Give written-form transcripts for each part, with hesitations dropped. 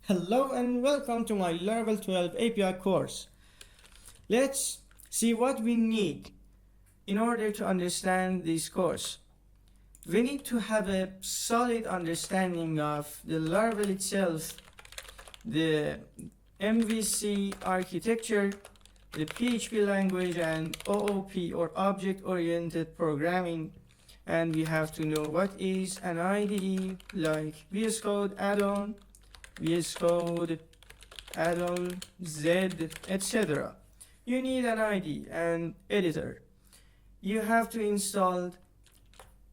Hello and welcome to my Laravel 12 API course. Let's see what we need in order to understand this course. We need to have a solid understanding of the Laravel itself, the MVC architecture, the PHP language, and OOP or object-oriented programming. And we have to know what is an IDE like VS Code add-on, VS Code, add-on, Z, etc. You need an IDE and editor. You have to install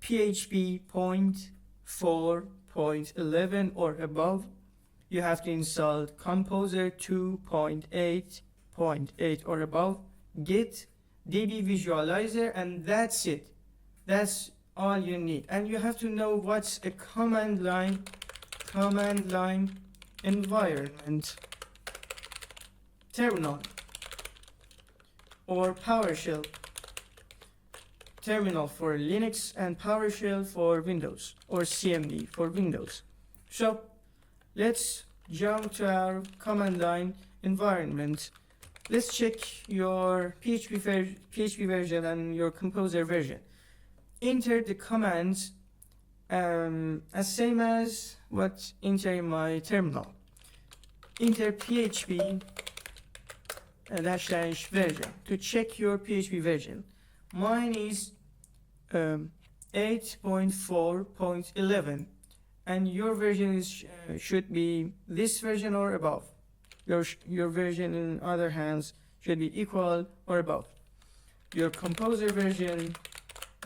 PHP 4.11 or above. You have to install Composer 2.8.8 or above, Git, DB Visualizer, and that's it. That's all you need. And you have to know what's a command line environment, terminal, or PowerShell. Terminal for Linux and PowerShell for Windows, or CMD for Windows. So let's jump to our command line environment. Let's check your PHP version and your Composer version. Enter the commands as same as what enter in my terminal. Enter PHP -- version to check your PHP version. Mine is 8.4.11 and your version is should be this version or above. Your version in other hands should be equal or above. Your Composer version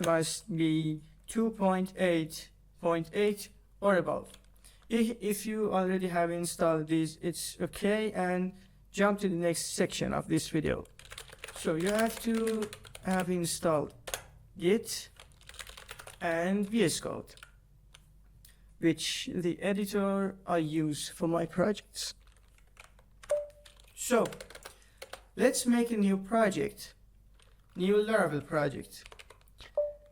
must be 2.8.8 or above. If you already have installed these, it's okay, and jump to the next section of this video. So you have to have installed Git and VS Code, which the editor I use for my projects. So let's make a new project, new Laravel project.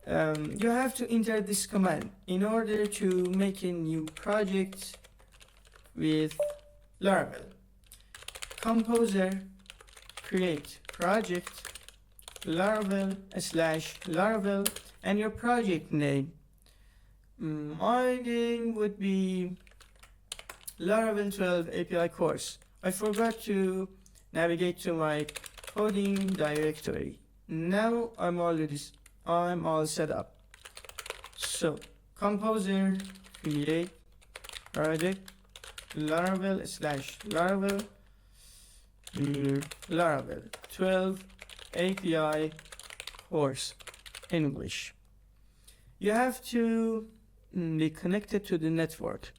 You have to enter this command in order to make a new project with Laravel. Composer create project Laravel and your project name. My name would be Laravel 12 API course. I forgot to navigate to my coding directory. Now I'm all set up. So Composer create project Laravel Laravel 12 API course English. You have to be connected to the network.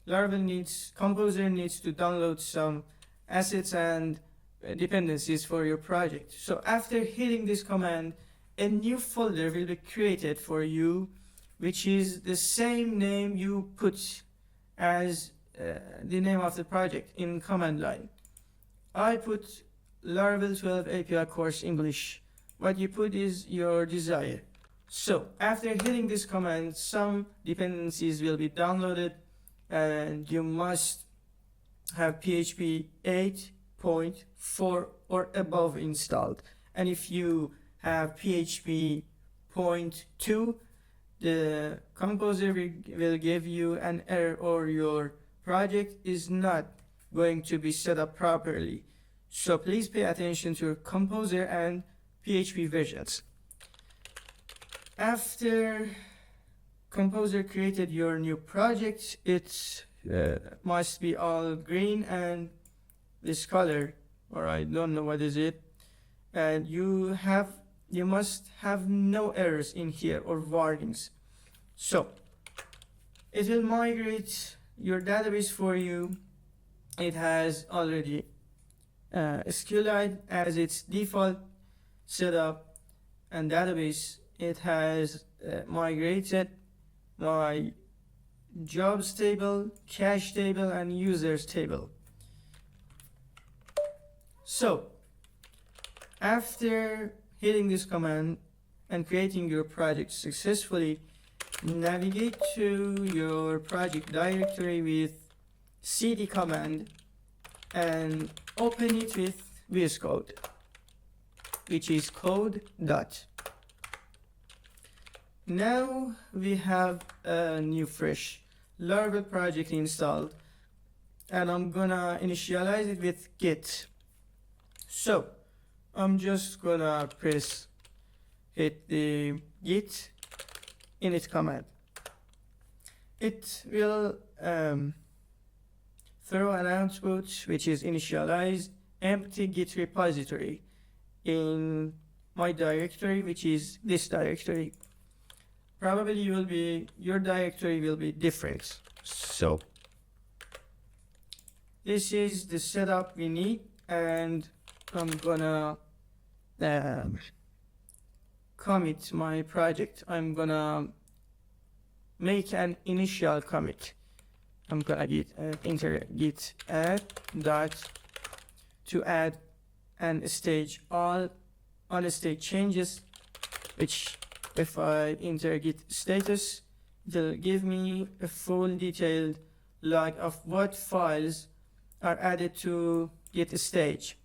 Composer needs to download some assets and dependencies for your project. So after hitting this command, a new folder will be created for you, which is the same name you put as the name of the project in command line. I put Laravel 12 API course English. What you put is your desire. So after hitting this command, some dependencies will be downloaded, and you must have PHP 8.4 or above installed. And if you have PHP 0.2, the Composer will give you an error, or your project is not going to be set up properly. So please pay attention to your Composer and PHP versions. After Composer created your new project, it must be all green and this color, or I don't know what is it, and you must have no errors in here or warnings. So it will migrate your database for you. It has already SQLite as its default setup and database. It has migrated my jobs table, cache table, and users table. So after hitting this command and creating your project successfully, navigate to your project directory with cd command and open it with VS Code, which is code dot. Now we have a new fresh Laravel project installed, and I'm gonna initialize it with git. So I'm just gonna hit the git init command. It will throw an output which is initialized empty git repository in my directory, which is this directory. Probably your directory will be different. So this is the setup we need, and I'm gonna commit my project. I'm gonna make an initial commit. I'm gonna enter git add dot to add and stage all state changes, which if I enter git status, it'll give me a full detailed log of what files are added to git stage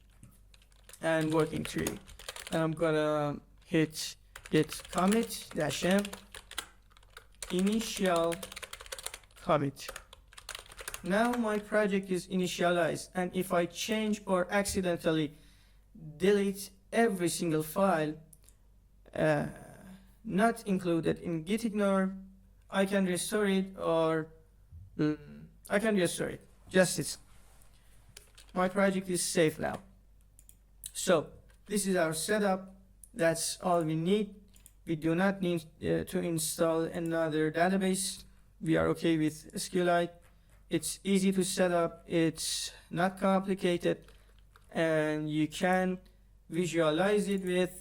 and working tree. And I'm gonna hit git commit -m initial commit. Now my project is initialized, and if I change or accidentally delete every single file not included in git ignore, I can restore it, or I can restore it. My project is safe now. So this is our setup. That's all we need. We do not need to install another database. We are okay with SQLite. It's easy to set up. It's not complicated, and you can visualize it with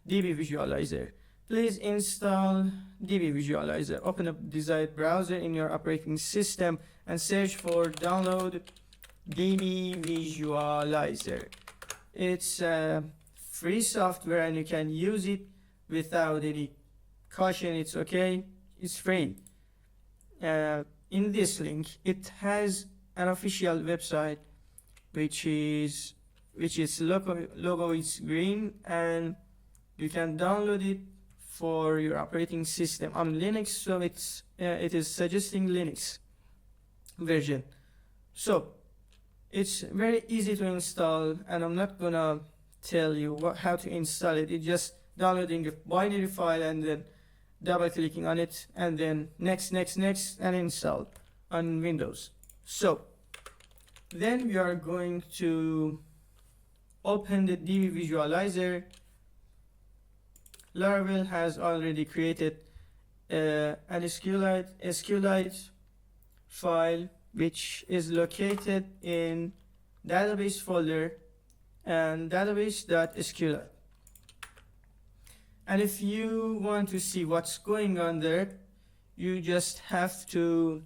DB Visualizer. Please install DB Visualizer. Open up the desired browser in your operating system and search for download DB Visualizer. It's free software, and you can use it without any caution. It's okay. It's free. In this link, it has an official website, which logo is green, and you can download it for your operating system on Linux. So it is suggesting Linux version. So it's very easy to install, and I'm not gonna tell you how to install it. It's just downloading a binary file and then double clicking on it, and then next, and install on Windows. So then we are going to open the DB Visualizer. Laravel has already created an SQLite file, which is located in database folder and database.sqlite. And if you want to see what's going on there, you just have to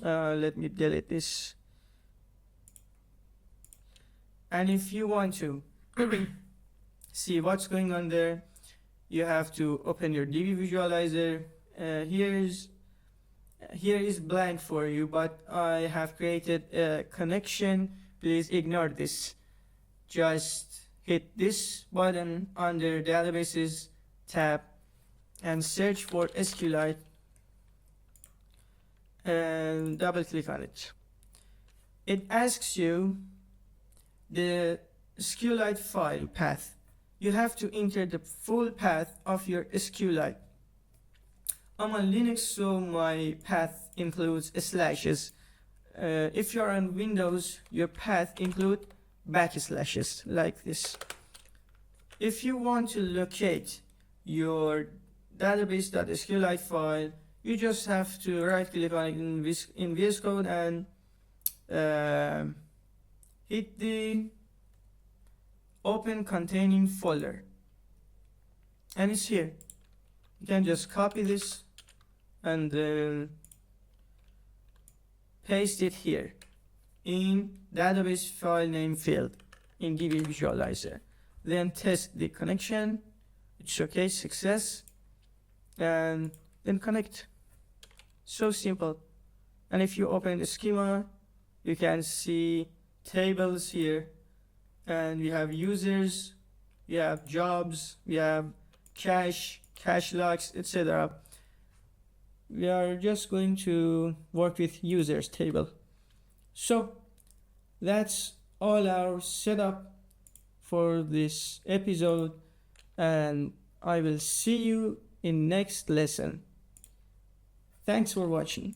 let me delete this. And if you want to see what's going on there, you have to open your DB Visualizer. Here is blank for you, but I have created a connection. Please ignore this. Just hit this button under databases tab and search for SQLite and double click on it. It asks you the SQLite file path. You have to enter the full path of your SQLite. I'm on Linux, so my path includes slashes. If you're on Windows, your path includes backslashes like this. If you want to locate your database.sqlite file, you just have to right click on it in VS Code and hit the open containing folder, and it's here. You can just copy this and then paste it here in database file name field in DB Visualizer. Then test the connection. It's okay, success, and then connect. So simple. And if you open the schema, You can see tables here, and we have users, we have jobs, we have cache logs, etc. We are just going to work with users table. So that's all our setup for this episode, and I will see you in next lesson. Thanks for watching.